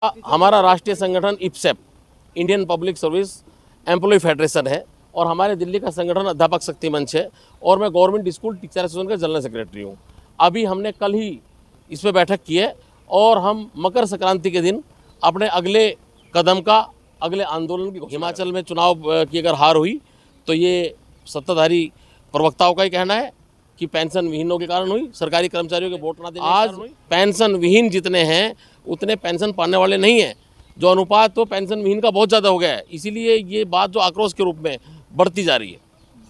हमारा राष्ट्रीय संगठन IPSEF Indian public service employ federation है और हमारे दिल्ली का संगठन अध्यापक शक्ति मंच है और मैं गवर्नमेंट स्कूल टीचर एसोसिएशन का जनरल सेक्रेटरी हूँ। अभी हमने कल ही इस पर बैठक की है और हम मकर संक्रांति के दिन अपने अगले कदम का अगले आंदोलन की हिमाचल में चुनाव की अगर हार हुई तो ये सत्ताधारी प्रवक्ताओं का ही कहना है कि पेंशन विहीनों के कारण हुई, सरकारी कर्मचारियों के वोट ना देने आज पेंशन विहीन जितने हैं उतने पेंशन पाने वाले नहीं हैं। जो अनुपात तो पेंशन विहीन का बहुत ज़्यादा हो गया है, इसीलिए ये बात जो आक्रोश के रूप में बढ़ती जा रही है।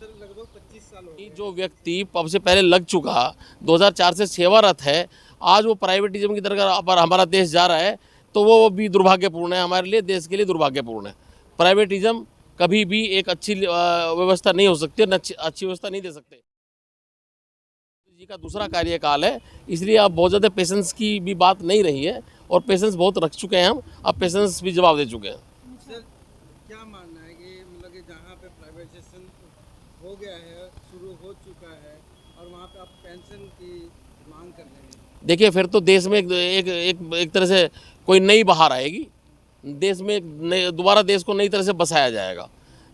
लगभग 25 साल हो गए। जो व्यक्ति पब से पहले लग चुका 2004 से सेवारत है, आज वो प्राइवेटिज्म की तरफ पर हमारा देश जा रहा है तो वो भी दुर्भाग्यपूर्ण है, हमारे लिए, देश के लिए दुर्भाग्यपूर्ण है। प्राइवेटिज्म कभी भी एक अच्छी व्यवस्था नहीं हो सकती और अच्छी व्यवस्था नहीं दे सकते। जी का दूसरा कार्यकाल है, इसलिए अब बहुत ज़्यादा पेशेंस की भी बात नहीं रही है और पेशेंस बहुत रख चुके हैं हम, अब पेशेंस भी जवाब दे चुके हैं। सर क्या मानना है कि मतलब कि जहाँ पे प्राइवेटाइजेशन हो गया है, शुरू हो चुका है और वहाँ पे आप पेंशन की मांग कर रहे हैं? देखिए फिर तो देश में एक तरह से कोई नई बहार आएगी, देश में दोबारा देश को नई तरह से बसाया जाएगा।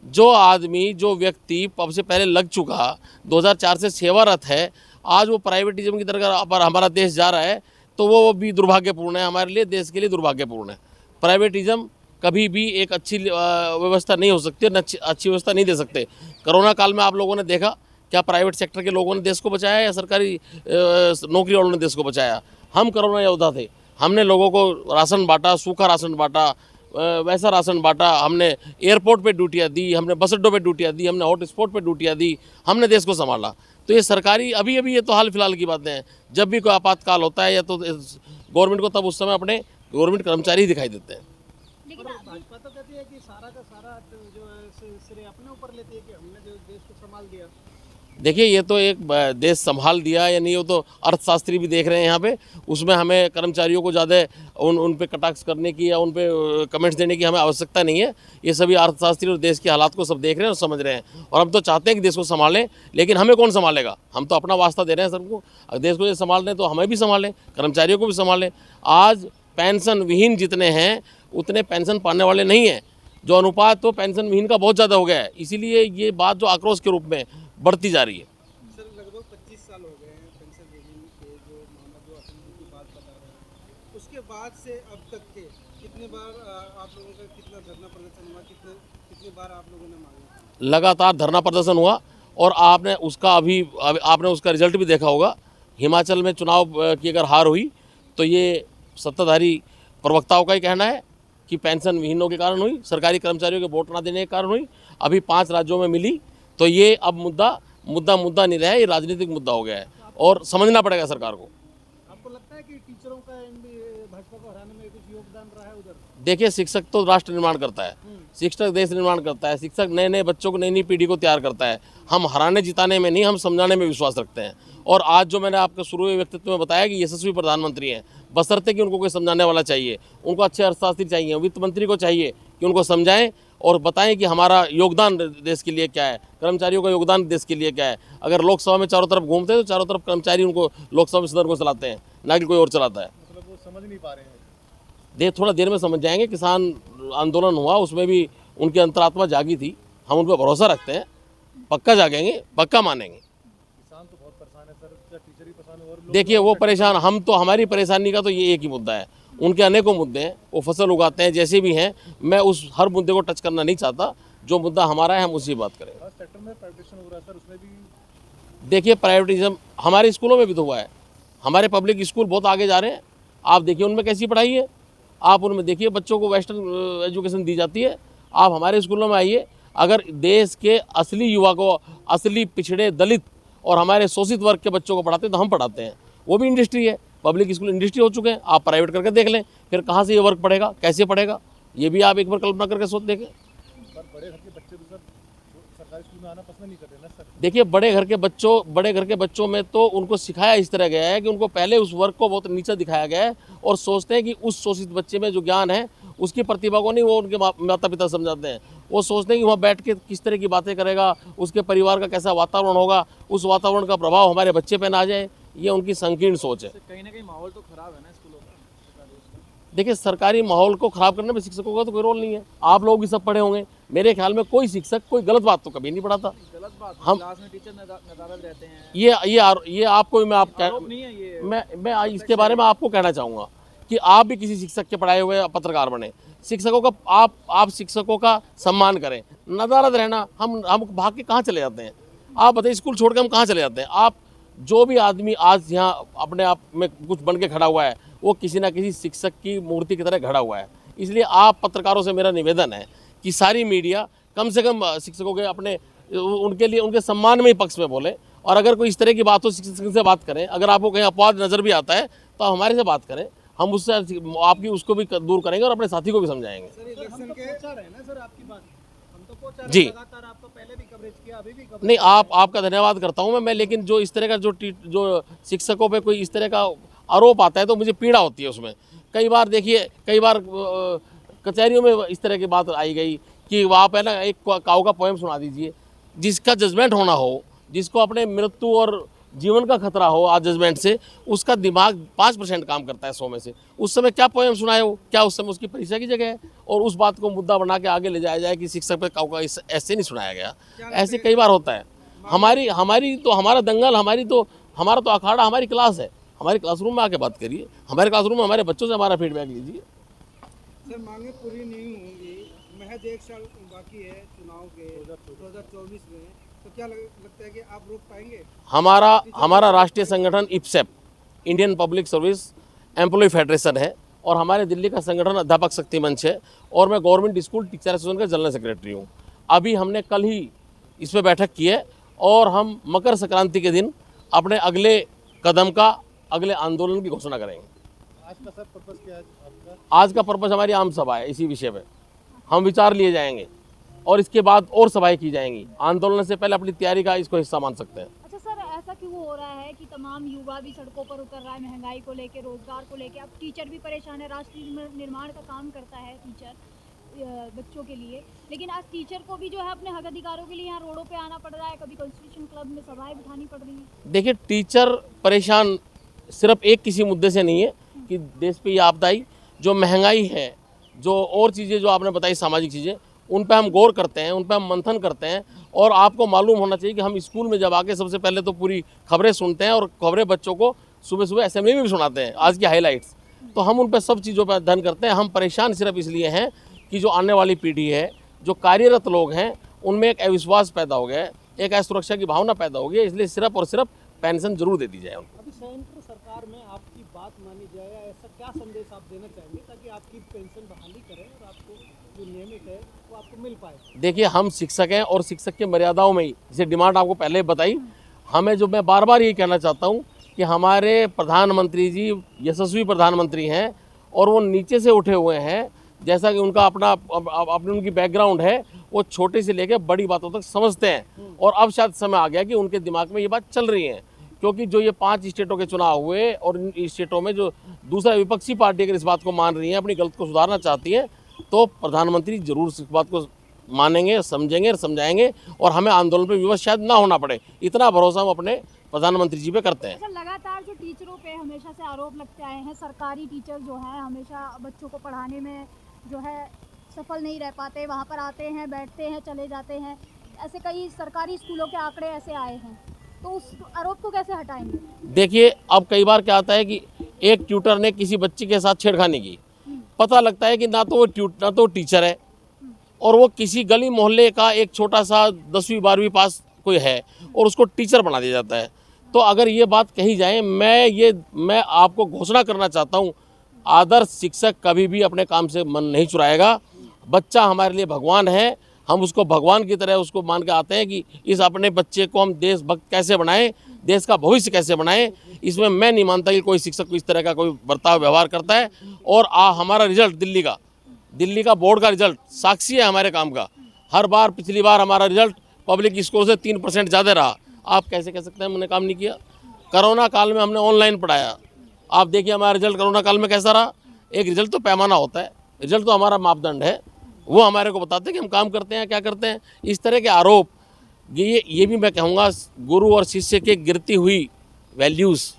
जो आदमी जो व्यक्ति पब से पहले लग चुका 2004 से सेवारत है, आज वो प्राइवेटिज्म की तरफ पर हमारा देश जा रहा है तो वो भी दुर्भाग्यपूर्ण है, हमारे लिए, देश के लिए दुर्भाग्यपूर्ण है। प्राइवेटिज्म कभी भी एक अच्छी व्यवस्था नहीं हो सकती और अच्छी व्यवस्था नहीं दे सकते। कोरोना काल में आप लोगों ने देखा क्या प्राइवेट सेक्टर के लोगों ने देश को बचाया या सरकारी नौकरी वालों ने देश को बचाया? हम कोरोना योद्धा थे, हमने लोगों को राशन बांटा, सूखा राशन बांटा, वैसा राशन बांटा, हमने एयरपोर्ट पे ड्यूटियाँ दी, हमने बस अड्डों पे ड्यूटियाँ दी, हमने हॉट स्पॉट पे ड्यूटियाँ दी, हमने देश को संभाला। तो ये सरकारी अभी ये तो हाल फिलहाल की बातें हैं। जब भी कोई आपातकाल होता है या तो गवर्नमेंट को तब उस समय अपने गवर्नमेंट कर्मचारी ही दिखाई देते हैं। लेकिन भाजपा तो कहती है कि सारा का सारा जो है श्रेय अपने ऊपर लेती है कि हमने जो देश को संभाल दिया। देखिए ये तो एक देश संभाल दिया या नहीं, वो तो अर्थशास्त्री भी देख रहे हैं यहाँ पे, उसमें हमें कर्मचारियों को ज़्यादा उन पे कटाक्ष करने की या उन पे कमेंट्स देने की हमें आवश्यकता नहीं है। ये सभी अर्थशास्त्री और देश के हालात को सब देख रहे हैं और समझ रहे हैं और हम तो चाहते हैं कि देश को संभालें, लेकिन हमें कौन संभालेगा? हम तो अपना वास्ता दे रहे हैं सबको। अगर देश को ये संभाल रहे हैं तो हमें भी संभालें, कर्मचारियों को भी संभालें। आज पेंशन विहीन जितने हैं उतने पेंशन पाने वाले नहीं हैं। जो अनुपात तो पेंशन विहीन का बहुत ज़्यादा हो गया है, इसीलिए ये बात जो आक्रोश के रूप में बढ़ती जा रही है। सर लगभग 25 साल हो गए हैं पेंशन विहीन के जो मामला जो आप की बात बता रहे हैं, उसके बाद से अब तक के कितने बार आप लोगों का कितना धरना प्रदर्शन हुआ, कितनी बार आप लोगों ने मांगा? लगातार धरना प्रदर्शन हुआ और आपने उसका रिजल्ट भी देखा होगा। हिमाचल में चुनाव की अगर हार हुई तो ये सत्ताधारी प्रवक्ताओं का ही कहना है कि पेंशन विहीनों के कारण हुई, सरकारी कर्मचारियों के वोट ना देने के कारण हुई। अभी 5 राज्यों में मिली तो ये अब मुद्दा नहीं रहा है, ये राजनीतिक मुद्दा हो गया है और समझना पड़ेगा सरकार को। आपको लगता है कि टीचरों का भाजपा को हराने में कुछ योगदान रहा है उधर? देखिए शिक्षक तो राष्ट्र निर्माण करता है, शिक्षक देश निर्माण करता है, शिक्षक नए नए बच्चों को, नई पीढ़ी को तैयार करता है। हम हराने जिताने में नहीं, हम समझाने में विश्वास रखते हैं। और आज जो मैंने आपके शुरू में व्यक्तित्व में बताया कि यशस्वी प्रधानमंत्री हैं, बशर्ते कि उनको कोई समझाने वाला चाहिए, उनको अच्छे अर्थशास्त्री चाहिए, वित्त मंत्री को चाहिए कि उनको समझाएं और बताएं कि हमारा योगदान देश के लिए क्या है, कर्मचारियों का योगदान देश के लिए क्या है। अगर लोकसभा में चारों तरफ घूमते हैं तो चारों तरफ कर्मचारी उनको लोकसभा में सदन को चलाते हैं, ना कि कोई और चलाता है। मतलब वो समझ नहीं पा रहे हैं। थोड़ा देर में समझ जाएंगे। किसान आंदोलन हुआ, उसमें भी उनकी अंतरात्मा जागी थी, हम उन पर भरोसा रखते हैं, पक्का जागेंगे, पक्का मानेंगे। किसान तो बहुत परेशान है सर, टीचर ही परेशान है और देखिए वो परेशान, हम तो, हमारी परेशानी का तो ये एक ही मुद्दा है। उनके अनेकों मुद्दे हैं, वो फसल उगाते हैं जैसे भी हैं, मैं उस हर मुद्दे को टच करना नहीं चाहता। जो मुद्दा हमारा है हम उसी बात करें। सेक्टर में प्राइवेटाइजेशन हो रहा है सर, उसमें भी देखिए प्राइवेटिज्म हमारे स्कूलों में भी तो हुआ है, हमारे पब्लिक स्कूल बहुत आगे जा रहे हैं। आप देखिए उनमें कैसी पढ़ाई है, आप उनमें देखिए बच्चों को वेस्टर्न एजुकेशन दी जाती है। आप हमारे स्कूलों में आइए, अगर देश के असली युवा को, असली पिछड़े, दलित और हमारे शोषित वर्ग के बच्चों को पढ़ाते हैं तो हम पढ़ाते हैं। वो भी इंडस्ट्री है, पब्लिक स्कूल इंडस्ट्री हो चुके हैं। आप प्राइवेट करके देख लें, फिर कहाँ से ये वर्क पढ़ेगा, कैसे पढ़ेगा, ये भी आप एक बार कल्पना करके सोच देखें। बड़े घर के बच्चे तो सर सरकारी स्कूल में आना पसंद नहीं करते ना सर। देखिए बड़े घर के बच्चों में तो उनको सिखाया इस तरह गया है कि उनको पहले उस वर्ग को बहुत नीचा दिखाया गया है और सोचते हैं कि उस शोषित बच्चे में जो ज्ञान है, उसकी प्रतिभा को नहीं वो उनके माता पिता समझाते हैं। वो सोचते हैं कि वहाँ बैठ के किस तरह की बातें करेगा, उसके परिवार का कैसा वातावरण होगा, उस वातावरण का प्रभाव हमारे बच्चे पे ना आ जाए, ये उनकी संकीर्ण सोच है। कहीं ना कहीं माहौल तो खराब है ना स्कूलों का। देखिए, सरकारी माहौल को ख़राब करने में शिक्षकों का तो कोई रोल नहीं है। आप लोग भी सब पढ़े होंगे, मेरे ख्याल में कोई शिक्षक कोई गलत बात तो कभी नहीं पढ़ाता। गलत बात, हम क्लास में टीचर नदारद रहते हैं, ये आपको मैं आरोप नहीं है ये। मैं इसके बारे में आपको कहना चाहूँगा कि आप भी किसी शिक्षक के पढ़ाए हुए पत्रकार बने। शिक्षकों का आप शिक्षकों का सम्मान करें। नदारद रहना, हम भाग के कहाँ चले जाते हैं? आप बताइए, स्कूल छोड़ के हम कहाँ चले जाते हैं? आप जो भी आदमी आज यहाँ अपने आप में कुछ बन के खड़ा हुआ है, वो किसी ना किसी शिक्षक की मूर्ति की तरह खड़ा हुआ है। इसलिए आप पत्रकारों से मेरा निवेदन है कि सारी मीडिया कम से कम शिक्षकों के अपने उनके लिए उनके सम्मान में ही पक्ष में बोले, और अगर कोई इस तरह की बात हो शिक्षक से बात करें। अगर आपको कहीं अपवाद नज़र भी आता है तो आप हमारे से बात करें, हम उससे आपकी उसको भी दूर करेंगे और अपने साथी को भी समझाएंगे। सर इलेक्शन के पहुंचा रहे हैं ना सर आपकी बात, हम तो पहुंचा रहे जी। हैं लगातार, आप तो पहले भी कवरेज किया, अभी भी कवरेज। नहीं, आपका धन्यवाद करता हूं मैं, लेकिन जो इस तरह का जो शिक्षकों पे कोई इस तरह का आरोप आता है तो मुझे पीड़ा होती है उसमें। कई बार देखिए, कई बार कचहरियों में इस तरह की बात आई गई कि वहाँ पे ना एक काऊ का पोएम सुना दीजिए। जिसका जजमेंट होना हो, जिसको अपने मृत्यु और जीवन का खतरा हो आज जजमेंट से, उसका दिमाग 5% काम करता है 100 में से। उस समय क्या पोएम सुनाए हो? क्या उस समय उसकी परीक्षा की जगह है? और उस बात को मुद्दा बना के आगे ले जाया जाए कि शिक्षक पे काऊ का ऐसे नहीं सुनाया गया। ऐसे कई बार होता है। हमारी तो हमारा दंगल, हमारा तो अखाड़ा हमारी क्लास है। हमारी क्लासरूम में आके बात करिए, हमारे क्लासरूम में हमारे बच्चों से हमारा फीडबैक लीजिए। सर मांगे पूरी नहीं होंगी, महज 1 साल बाकी है चुनाव के 2024 में, तो क्या लगता है कि आप रोक पाएंगे? हमारा राष्ट्रीय संगठन IPSEF, Indian public service employ federation है, और हमारे दिल्ली का संगठन अध्यापक शक्ति मंच है, और मैं गवर्नमेंट स्कूल टीचर एसोसिएशन का जनरल सेक्रेटरी हूँ। अभी हमने कल ही इस पर बैठक की है, और हम मकर संक्रांति के दिन अपने अगले कदम का, अगले आंदोलन की घोषणा करेंगे। आज का सर पर्पस क्या है आपका? आज का पर्पस हमारी आम सभा है। इसी विषय पे हम विचार लिए जाएंगे और इसके बाद और सभाएं की जाएंगी। आंदोलन से पहले अपनी तैयारी का इसको हिस्सा मान सकते हैं। अच्छा सर, ऐसा क्यों हो रहा है कि तमाम युवा भी सड़कों पर उतर रहा है महंगाई को लेके, रोजगार को लेके? अब टीचर भी परेशान है, राष्ट्र निर्माण का काम करता है टीचर बच्चों के लिए, लेकिन आज टीचर को भी जो है अपने हक अधिकारों के लिए यहाँ रोडों पे आना पड़ रहा है, कभी कॉन्स्टिट्यूशन क्लब में सभाएं बिठानी पड़ रही हैं। देखिए, टीचर परेशान सिर्फ एक किसी मुद्दे से नहीं है कि देश पे ये आपदा आई, जो महंगाई है, जो और चीज़ें जो आपने बताई सामाजिक चीज़ें, उन पे हम गौर करते हैं, उन पे हम मंथन करते हैं। और आपको मालूम होना चाहिए कि हम स्कूल में जब आके सबसे पहले तो पूरी खबरें सुनते हैं, और खबरें बच्चों को सुबह सुबह असेंबली में भी सुनाते हैं, आज की हाईलाइट्स। तो हम उन पर सब चीज़ों पर अध्ययन करते हैं। हम परेशान सिर्फ इसलिए हैं कि जो आने वाली पीढ़ी है, जो कार्यरत लोग हैं, उनमें एक अविश्वास पैदा हो गया है, एक असुरक्षा की भावना पैदा हो गई है। इसलिए सिर्फ और सिर्फ पेंशन जरूर दे दी जाए उनको। अभी संयुक्त सरकार में आपकी बात मानी जाए, ऐसा क्या संदेश आप देना चाहेंगे ताकि आपकी पेंशन बहाली करें और आपको जो नियमित है वो आपको मिल पाए? देखिए, हम शिक्षक हैं, और शिक्षक की मर्यादाओं में ही, जैसे डिमांड आपको पहले बताई, हमें जो मैं बार बार यही कहना चाहता हूँ कि हमारे प्रधानमंत्री जी यशस्वी प्रधानमंत्री हैं, और वो नीचे से उठे हुए हैं। जैसा कि उनका अपनी उनकी बैकग्राउंड है, वो छोटे से लेकर बड़ी बातों तक समझते हैं। और अब शायद समय आ गया कि उनके दिमाग में ये बात चल रही है, क्योंकि जो ये 5 स्टेटों के चुनाव हुए, और इन स्टेटों में जो दूसरा विपक्षी पार्टी अगर इस बात को मान रही है, अपनी गलत को सुधारना चाहती है, तो प्रधानमंत्री जरूर इस बात को मानेंगे, समझेंगे और समझाएंगे, और हमें आंदोलन पर विवश शायद ना होना पड़े। इतना भरोसा हम अपने प्रधानमंत्री जी पे करते हैं। लगातार जो टीचरों पे हमेशा से आरोप लगते आए हैं, सरकारी टीचर जो हैं हमेशा बच्चों को पढ़ाने में जो है सफल नहीं रह पाते, वहाँ पर आते हैं, बैठते हैं, चले जाते हैं। ऐसे कई सरकारी स्कूलों के आंकड़े ऐसे आए हैं, तो उस आरोप को कैसे हटाएंगे? देखिए, अब कई बार क्या आता है कि एक ट्यूटर ने किसी बच्चे के साथ छेड़खानी की, पता लगता है कि ना तो वो टीचर है, और वो किसी गली मोहल्ले का एक छोटा सा 10वीं 12वीं पास कोई है, और उसको टीचर बना दिया जाता है। तो अगर ये बात कही जाए, मैं आपको घोषणा करना चाहता हूँ, आदर्श शिक्षक कभी भी अपने काम से मन नहीं चुराएगा। बच्चा हमारे लिए भगवान है, हम उसको भगवान की तरह उसको मान के आते हैं कि इस अपने बच्चे को हम देशभक्त कैसे बनाएं, देश का भविष्य कैसे बनाएं। इसमें मैं नहीं मानता कि कोई शिक्षक को इस तरह का कोई बर्ताव व्यवहार करता है। और हमारा रिजल्ट दिल्ली का बोर्ड का रिजल्ट साक्षी है हमारे काम का। हर बार, पिछली बार हमारा रिजल्ट पब्लिक स्कूल से 3% ज़्यादा रहा। आप कैसे कह सकते हैं हमने काम नहीं किया? कोरोना काल में हमने ऑनलाइन पढ़ाया, आप देखिए हमारा रिजल्ट कोरोना काल में कैसा रहा। एक रिजल्ट तो पैमाना होता है, रिजल्ट तो हमारा मापदंड है, वो हमारे को बताते हैं कि हम काम करते हैं क्या करते हैं। इस तरह के आरोप, ये भी मैं कहूँगा, गुरु और शिष्य के गिरती हुई वैल्यूज़,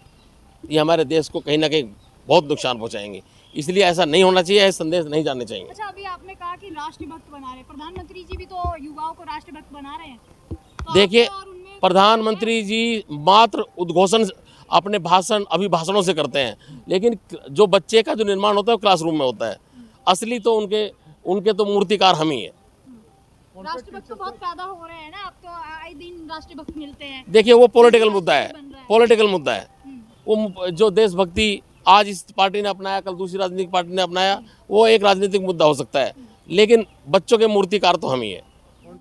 ये हमारे देश को कहीं ना कहीं बहुत नुकसान पहुँचाएंगे। इसलिए ऐसा नहीं होना चाहिए, ऐसे संदेश नहीं जाने चाहिए। अच्छा, अभी आपने कहा कि राष्ट्रभक्त बना रहे हैं, प्रधानमंत्री जी भी तो युवाओं को राष्ट्रभक्त बना रहे हैं। तो देखिए, आपके और उनमें प्रधानमंत्री जी मात्र उद्घोषण अपने अभिभाषणों से करते हैं, लेकिन जो बच्चे का जो निर्माण होता है वो क्लासरूम में होता है। असली तो उनके तो मूर्तिकार हम ही है। राष्ट्रभक्त तो बहुत पैदा हो रहे हैं ना, अब तो आए दिन राष्ट्रभक्त मिलते हैं। देखिए, वो पॉलिटिकल मुद्दा है, बन रहा है। पॉलिटिकल मुद्दा है। वो जो देशभक्ति आज इस पार्टी ने अपनाया, कल दूसरी राजनीतिक पार्टी ने अपनाया, वो एक राजनीतिक मुद्दा हो सकता है, लेकिन बच्चों के मूर्तिकार तो हम ही है।